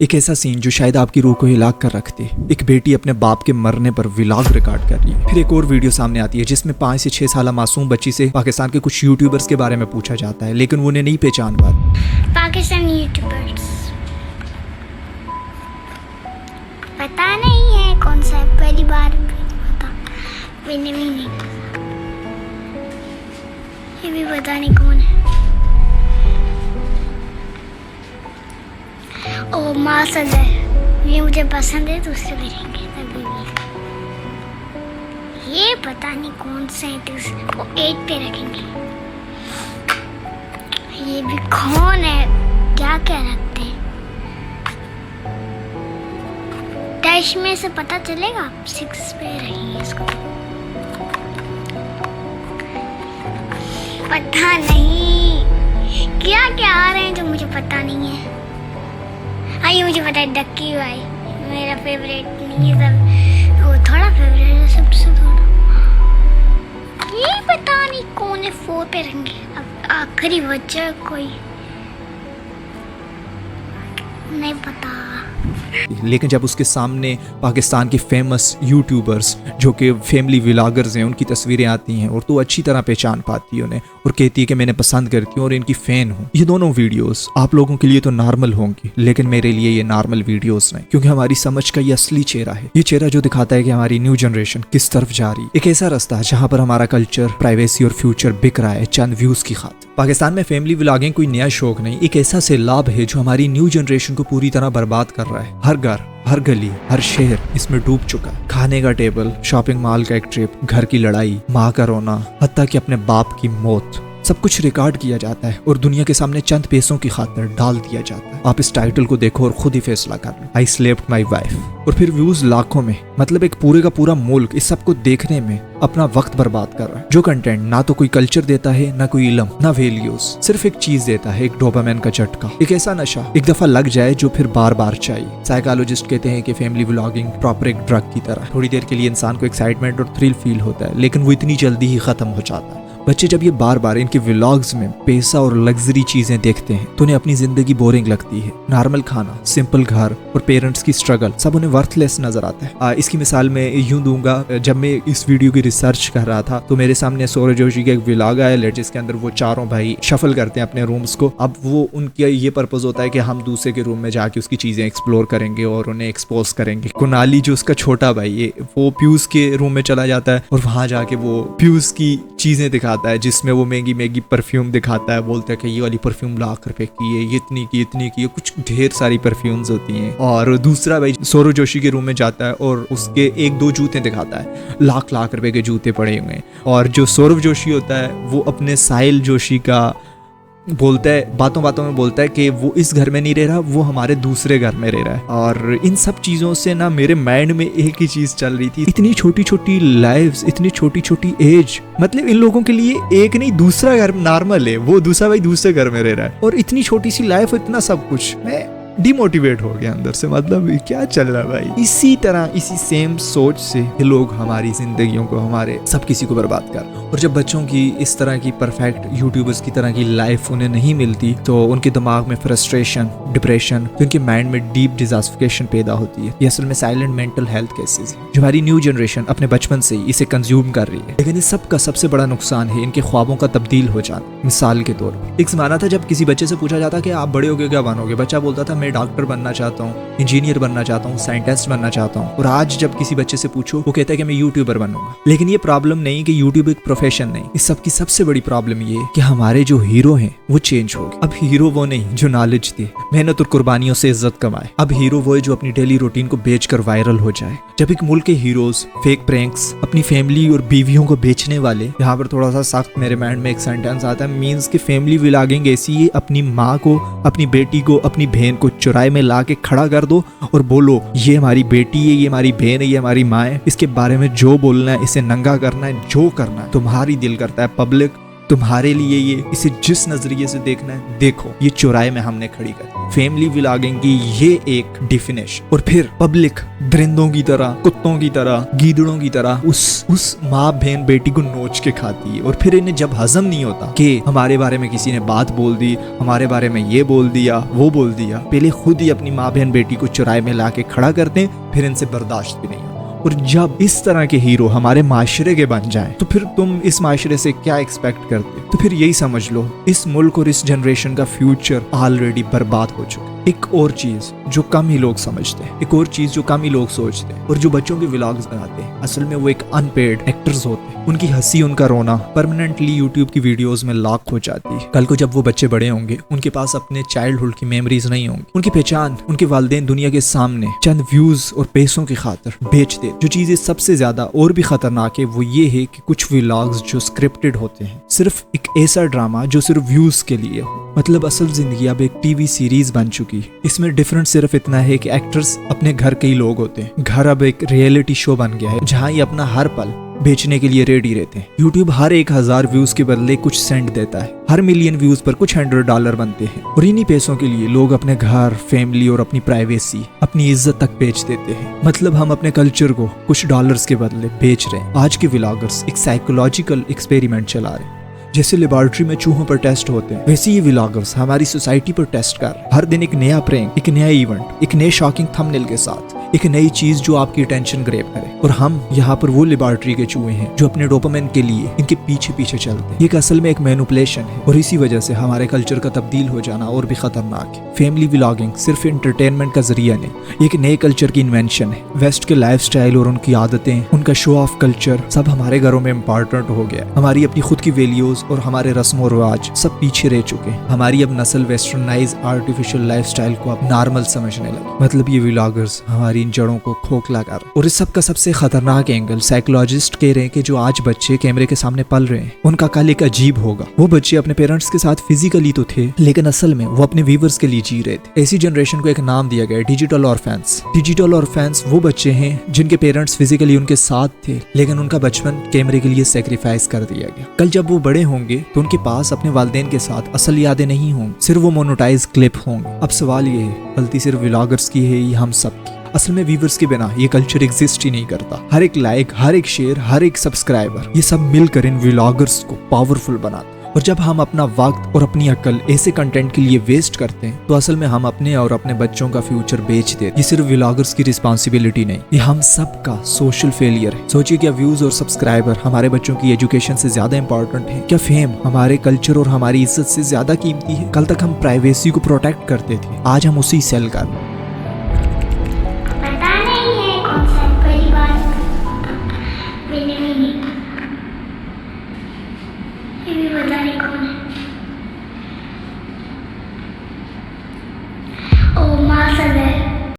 एक ऐसा सीन जो शायद आपकी रूह को हिला कर रखती है। एक बेटी अपने बाप के मरने पर व्लॉग रिकॉर्ड कर रही है। फिर एक और वीडियो सामने आती है जिसमें 5 से 6 साल मासूम बच्ची से पाकिस्तान के कुछ यूट्यूबर्स के बारे में पूछा जाता है, लेकिन वो उन्हें नहीं पहचान पाती। पाकिस्तानी यूट्यूबर्स पता नहीं है कौन सा है, पहली बार पता मैंने भी नहीं, ये भी पता नहीं कौन है। ओ माशाल्लाह, ये मुझे पसंद है, दूसरे भी रहेंगे तभी भी। ये पता नहीं कौन से है, वो 8 पे रखेंगे। ये भी कौन है, क्या क्या रखते हैं, डैश में से पता चलेगा। 6 पे रखेंगे इसको, पता नहीं क्या क्या आ रहे हैं जो मुझे पता नहीं है। हाँ, ये मुझे पता है, डक्की भाई मेरा फेवरेट नहीं है, सब वो थोड़ा फेवरेट है सबसे थोड़ा। ये पता नहीं कौन है, 4 पे रहेंगे। अब आखिरी बच्चा कोई नहीं पता। लेकिन जब उसके सामने पाकिस्तान के फेमस यूट्यूबर्स जो कि फैमिली व्लॉगर्स हैं उनकी तस्वीरें आती हैं और तो अच्छी तरह पहचान पाती है उन्हें और कहती है कि मैंने पसंद करती हूँ और इनकी फ़ैन हूँ। ये दोनों वीडियोस आप लोगों के लिए तो नॉर्मल होंगी, लेकिन मेरे लिए ये नॉर्मल वीडियोस नहीं, क्योंकि हमारी समझ का ये असली चेहरा है। ये चेहरा जो दिखाता है कि हमारी न्यू जनरेशन किस तरफ जा रही है। एक ऐसा रास्ता है जहाँ पर हमारा कल्चर, प्राइवेसी और फ्यूचर बिक रहा है चंद व्यूज की खातिर। पाकिस्तान में फैमिली व्लॉगिंग कोई नया शौक नहीं, एक ऐसा सैलाब है जो हमारी न्यू जनरेशन को पूरी तरह बर्बाद कर रहा है। हर घर, हर गली, हर शहर इसमें डूब चुका है। खाने का टेबल, शॉपिंग मॉल का एक ट्रिप, घर की लड़ाई, माँ का रोना, हत्ता कि अपने बाप की मौत, सब कुछ रिकॉर्ड किया जाता है और दुनिया के सामने चंद पैसों की खातिर डाल दिया जाता है। आप इस टाइटल को देखो और खुद ही फैसला कर लो। I slept my wife. और फिर व्यूज लाखों में, मतलब एक पूरे का पूरा मुल्क इस सब को देखने में अपना वक्त बर्बाद कर रहा है। जो कंटेंट ना तो कोई कल्चर देता है, ना कोई इल्म, ना वैल्यूज, सिर्फ एक चीज देता है, एक डोपामाइन का झटका, एक ऐसा नशा एक दफा लग जाए जो फिर बार बार चाहिए। साइकोलॉजिस्ट कहते हैं कि फैमिली व्लॉगिंग प्रॉपर एक ड्रग की तरह, थोड़ी देर के लिए इंसान को एक्साइटमेंट और थ्रिल फील होता है, लेकिन वो इतनी जल्दी ही खत्म हो जाता है। बच्चे जब ये बार बार इनके व्लॉग्स में पैसा और लग्जरी चीजें देखते हैं तो उन्हें अपनी जिंदगी बोरिंग लगती है। नॉर्मल खाना, सिंपल घर और पेरेंट्स की स्ट्रगल सब उन्हें वर्थलेस नजर आता है। इसकी मिसाल मैं यूं दूंगा, जब मैं इस वीडियो की रिसर्च कर रहा था तो मेरे सामने सौरभ जोशी का एक व्लॉग आया जिसके अंदर वो चारों भाई शफल करते हैं अपने रूम्स को। अब वो उनका ये पर्पज होता है कि हम दूसरे के रूम में जाके उसकी चीजें एक्सप्लोर करेंगे और उन्हें एक्सपोज करेंगे। कुनाली जो उसका छोटा भाई है वो प्यूज के रूम में चला जाता है और वहां जाके वो प्यूज की चीजें दिखाता है, जिसमें वो महंगी महंगी परफ्यूम दिखाता है, बोलता है कि ये वाली परफ्यूम ₹1,00,000 की है, ये इतनी की है, कुछ ढेर सारी परफ्यूम्स होती हैं। और दूसरा भाई सौरभ जोशी के रूम में जाता है और उसके 1-2 जूते दिखाता है, लाख रुपए के जूते पड़े हुए हैं। और जो सौरभ जोशी होता है वो अपने साहिल जोशी का बोलता है, बातों बातों में बोलता है कि वो इस घर में नहीं रह रहा, वो हमारे दूसरे घर में रह रहा है। और इन सब चीज़ों से ना मेरे माइंड में एक ही चीज़ चल रही थी, इतनी छोटी छोटी लाइव्स, इतनी छोटी छोटी एज, मतलब इन लोगों के लिए एक नहीं दूसरा घर नॉर्मल है, वो दूसरा भाई दूसरे घर में रह रहा है और इतनी छोटी सी लाइफ, इतना सब कुछ। मैं डिमोटिवेट हो गया अंदर से, मतलब क्या चल रहा है भाई। इसी तरह, इसी सेम सोच से लोग हमारी जिंदगियों को, हमारे सब किसी को बर्बाद कर। और जब बच्चों की इस तरह की परफेक्ट यूट्यूबर्स की तरह की लाइफ उन्हें नहीं मिलती तो उनके दिमाग में फ्रस्ट्रेशन, डिप्रेशन, तो उनके माइंड में डीप डिसोसिफिकेशन पैदा होती है। ये असल में साइलेंट मेंटल हेल्थ केसेस है जो हमारी न्यू जनरेशन अपने बचपन से ही इसे कंज्यूम कर रही है। लेकिन इस सब का सबसे बड़ा नुकसान है इनके ख्वाबों का तब्दील हो जाना। मिसाल के तौर पर एक जमाना था जब किसी बच्चे से पूछा जाता कि आप बड़े होगे क्या बनोगे, बच्चा बोलता था मैं डॉक्टर बनना चाहता हूँ, इंजीनियर बनना चाहता हूँ, साइंटिस्ट बनना चाहता हूँ। और आज जब किसी बच्चे से पूछो वो कहता है कि मैं यूट्यूबर बनूंगा। लेकिन ये प्रॉब्लम नहीं कि यूट्यूब एक प्रोफेशन नहीं, इस सब की सबसे बड़ी प्रॉब्लम ये है कि हमारे जो हीरो हैं वो चेंज हो गए। अब हीरो वो नहीं जो नॉलेज दे, मेहनत और कुर्बानियों से इज्जत कमाए। अब हीरो वो है जो अपनी डेली रूटीन को बेचकर वायरल हो जाए। जब एक मुल्क के हीरोज फेक प्रैंक्स, अपनी फैमिली और बीवियों को बेचने वाले, यहाँ पर थोड़ा सा सख्त मेरे माइंड में एक सेंटेंस आता है, मीन्स कि फैमिली व्लॉगिंग ऐसी है, अपनी माँ को, अपनी बेटी को, अपनी बहन को चुराए में ला के खड़ा कर दो और बोलो ये हमारी बेटी है, ये हमारी बहन है, ये हमारी माँ है, इसके बारे में जो बोलना है, इसे नंगा करना है, जो करना है। तुम्हारी दिल करता है पब्लिक तुम्हारे लिए ये इसे जिस नजरिए से देखना है देखो, ये चौराहे में हमने खड़ी कर फैमिली व्लॉगिंग की ये एक डिफिनेशन। और फिर पब्लिक दरिंदों की तरह, कुत्तों की तरह, गीदड़ों की तरह उस माँ बहन बेटी को नोच के खाती है। और फिर इन्हें जब हजम नहीं होता कि हमारे बारे में किसी ने बात बोल दी, हमारे बारे में ये बोल दिया, वो बोल दिया, पहले खुद ही अपनी माँ बहन बेटी को चौराहे में ला के खड़ा करते हैं, फिर इनसे बर्दाश्त भी नहीं होता। और जब इस तरह के हीरो हमारे माशरे के बन जाएं, तो फिर तुम इस माशरे से क्या एक्सपेक्ट करते? तो फिर यही समझ लो, इस मुल्क और इस जनरेशन का फ्यूचर ऑलरेडी बर्बाद हो चुका है। एक और चीज जो कम ही लोग समझते हैं, एक और चीज जो कम ही लोग सोचते हैं, और जो बच्चों के व्लॉग्स बनाते हैं, असल में वो एक अनपेड एक्टर्स होते हैं। उनकी हंसी, उनका रोना परमानेंटली यूट्यूब की वीडियोस में लॉक हो जाती है। कल को जब वो बच्चे बड़े होंगे, उनके पास अपने चाइल्डहुड की मेमोरीज नहीं होंगी। उनकी पहचान उनके वालिदैन दुनिया के सामने चंद व्यूज और पैसों की खातिर बेच दे। जो चीजें सबसे ज्यादा और भी खतरनाक है वो ये है कि कुछ व्लॉग्स जो स्क्रिप्टेड होते हैं, सिर्फ एक ऐसा ड्रामा जो सिर्फ व्यूज के लिए हो। मतलब असल जिंदगी अब एक टीवी सीरीज बन चुकी है। इसमें डिफरेंस सिर्फ इतना है कि एक्टर्स अपने घर के ही लोग होते हैं। घर अब एक रियलिटी शो बन गया है जहाँ ये अपना हर पल बेचने के लिए रेडी रहते हैं। यूट्यूब हर 1000 व्यूज के बदले कुछ सेंट देता है। हर मिलियन व्यूज पर कुछ $100 बनते हैं। और इन्हीं पैसों के लिए लोग अपने घर, फैमिली और अपनी प्राइवेसी, अपनी इज्जत तक बेच देते हैं। मतलब हम अपने कल्चर को कुछ डॉलर्स के बदले बेच रहे हैं। आज के व्लॉगर्स एक साइकोलॉजिकल एक्सपेरिमेंट चला रहे हैं। जैसे लेबोरेटरी में चूहों पर टेस्ट होते हैं, वैसे ये व्लॉगर्स हमारी सोसाइटी पर टेस्ट कर रहे हैं। हर दिन एक नया प्रैंक, एक नया इवेंट, एक नए शॉकिंग थंबनेल के साथ, एक नई चीज जो आपकी अटेंशन ग्रैब करे। और हम यहाँ पर वो लेबोरेटरी के चूहे हैं जो अपने डोपामाइन के लिए इनके पीछे पीछे चलते हैं। ये असल में एक मैनिपुलेशन है और इसी वजह से हमारे कल्चर का तब्दील हो जाना और भी खतरनाक है। फैमिली व्लॉगिंग सिर्फ एंटरटेनमेंट का जरिया नहीं, एक नए कल्चर की इन्वेंशन है। वेस्ट के लाइफस्टाइल और उनकी आदतें, उनका शो ऑफ कल्चर सब हमारे घरों में इम्पोर्टेंट हो गया। हमारी अपनी खुद की वैल्यूज और हमारे रस्म और रिवाज सब पीछे रह चुके हैं। हमारी अब नस्ल वेस्टर्नाइज आर्टिफिशियल लाइफस्टाइल को अब नॉर्मल समझने लगी। मतलब ये व्लॉगर्स हमारी इन जड़ों को खोखला कर। और इस सब का सबसे खतरनाक एंगल, साइकोलॉजिस्ट कह रहे हैं कि जो आज बच्चे कैमरे के सामने पल रहे हैं उनका कल एक अजीब होगा। वो बच्चे अपने पेरेंट्स के साथ फिजिकली तो थे, लेकिन असल में वो अपने व्यूअर्स के लिए जी रहे थे। ऐसी जनरेशन को एक नाम दिया गया, डिजिटल ऑर्फेन्स। डिजिटल ऑर्फेन्स वो बच्चे हैं जिनके पेरेंट्स फिजिकली उनके साथ थे, लेकिन उनका बचपन कैमरे के लिए सेक्रीफाइस कर दिया गया। कल जब वो बड़े होंगे तो उनके पास अपने वालिदैन के साथ असल यादें नहीं होंगी, सिर्फ वो मोनेटाइज क्लिप होंगे। अब सवाल ये है, गलती सिर्फ व्लॉगर्स की है या हम सब की? असल में व्यूअर्स के बिना ये कल्चर एग्जिस्ट ही नहीं करता। हर एक लाइक, हर एक शेयर, हर एक सब्सक्राइबर, ये सब मिलकर इन व्लॉगर्स को पावरफुल बनाता। और जब हम अपना वक्त और अपनी अक्ल ऐसे कंटेंट के लिए वेस्ट करते हैं तो असल में हम अपने और अपने बच्चों का फ्यूचर बेच देते हैं। ये सिर्फ व्लॉगर्स की रिस्पॉन्सिबिलिटी नहीं, ये हम सब का सोशल फेलियर है। सोचिए, क्या व्यूज और सब्सक्राइबर हमारे बच्चों की एजुकेशन से ज्यादा इंपॉर्टेंट है? क्या फेम हमारे कल्चर और हमारी इज्जत से ज्यादा कीमती है? कल तक हम प्राइवेसी को प्रोटेक्ट करते थे, आज हम उसी सेल कर। पता नहीं है कौन सा परिवार मैंने भी नहीं, ये भी पता नहीं कौन है। ओ माँ सदा